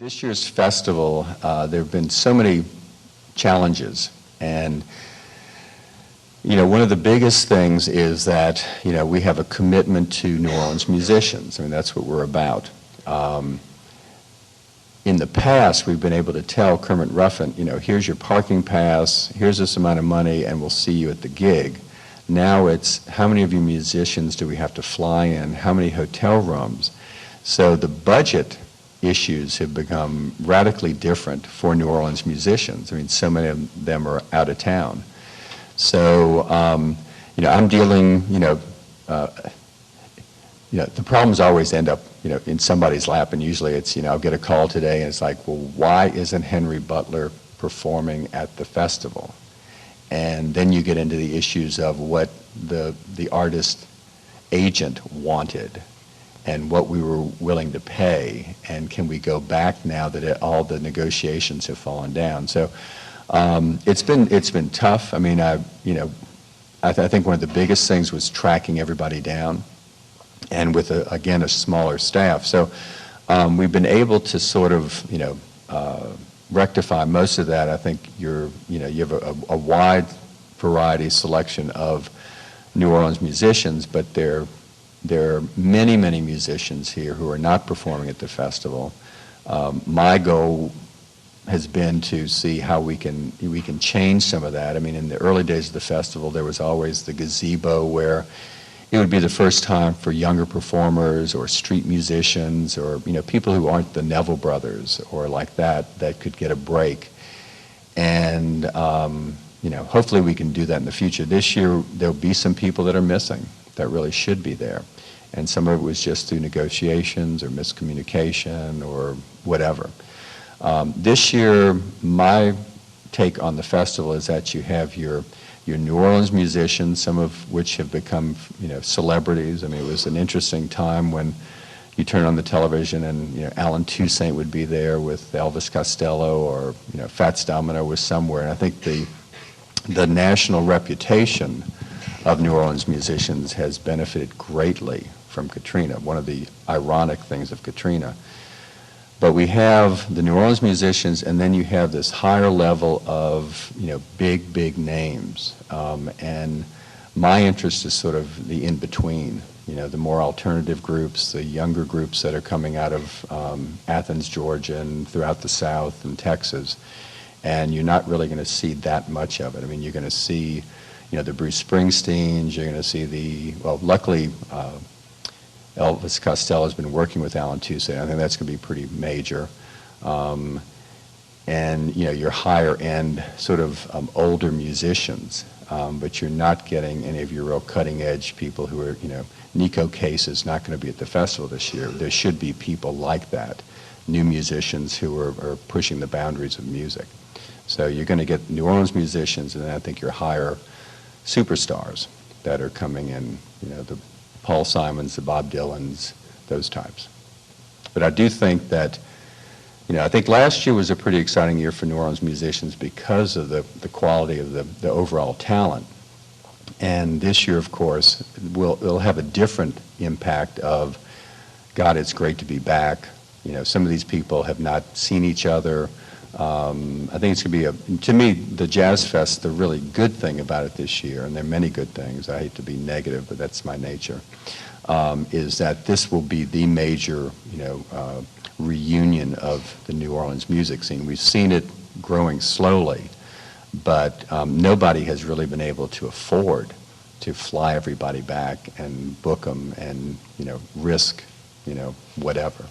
This year's festival, there have been so many challenges, and one of the biggest things is that we have a commitment to New Orleans musicians. I mean, that's what we're about. In the past, we've been able to tell Kermit Ruffin, here's your parking pass, here's this amount of money, and we'll see you at the gig. Now it's how many of you musicians do we have to fly in, how many hotel rooms. So the budget issues have become radically different for New Orleans musicians. I mean, so many of them are out of town. So, I'm dealing, the problems always end up, in somebody's lap, and usually it's, I'll get a call today and it's like, well, why isn't Henry Butler performing at the festival? And then you get into the issues of what the artist agent wanted and what we were willing to pay, and can we go back now that all the negotiations have fallen down. So it's been tough. I mean, I think one of the biggest things was tracking everybody down, and with again a smaller staff. So we've been able to sort of rectify most of that. I think you have a wide variety selection of New Orleans musicians, but there are many, many musicians here who are not performing at the festival. My goal has been to see how we can change some of that. I mean, in the early days of the festival, there was always the gazebo where it would be the first time for younger performers or street musicians or people who aren't the Neville Brothers or like that could get a break. And hopefully we can do that in the future. This year there'll be some people that are missing that really should be there. And some of it was just through negotiations or miscommunication or whatever. This year, my take on the festival is that you have your New Orleans musicians, some of which have become celebrities. I mean, it was an interesting time when you turn on the television and Alan Toussaint would be there with Elvis Costello, or Fats Domino was somewhere. And I think the national reputation of New Orleans musicians has benefited greatly from Katrina, one of the ironic things of Katrina. But we have the New Orleans musicians, and then you have this higher level of big names. And my interest is sort of the in-between, the more alternative groups, the younger groups that are coming out of Athens, Georgia, and throughout the South and Texas. And you're not really going to see that much of it. I mean, you're going to see the Bruce Springsteens, you're going to see luckily Elvis Costello has been working with Alan Toussaint. I think that's going to be pretty major. And your higher end sort of older musicians, but you're not getting any of your real cutting edge people who are, Nico Case is not going to be at the festival this year. There should be people like that, new musicians who are pushing the boundaries of music. So you're going to get New Orleans musicians, and then I think your higher superstars that are coming in, the Paul Simons, the Bob Dylans, those types. But I do think that, I think last year was a pretty exciting year for New Orleans musicians because of the quality of the overall talent. And this year, of course, it'll have a different impact of, God, it's great to be back. Some of these people have not seen each other. I think it's going to be to me, the Jazz Fest, the really good thing about it this year, and there are many good things, I hate to be negative, but that's my nature, is that this will be the major, reunion of the New Orleans music scene. We've seen it growing slowly, but nobody has really been able to afford to fly everybody back and book them and, risk, whatever.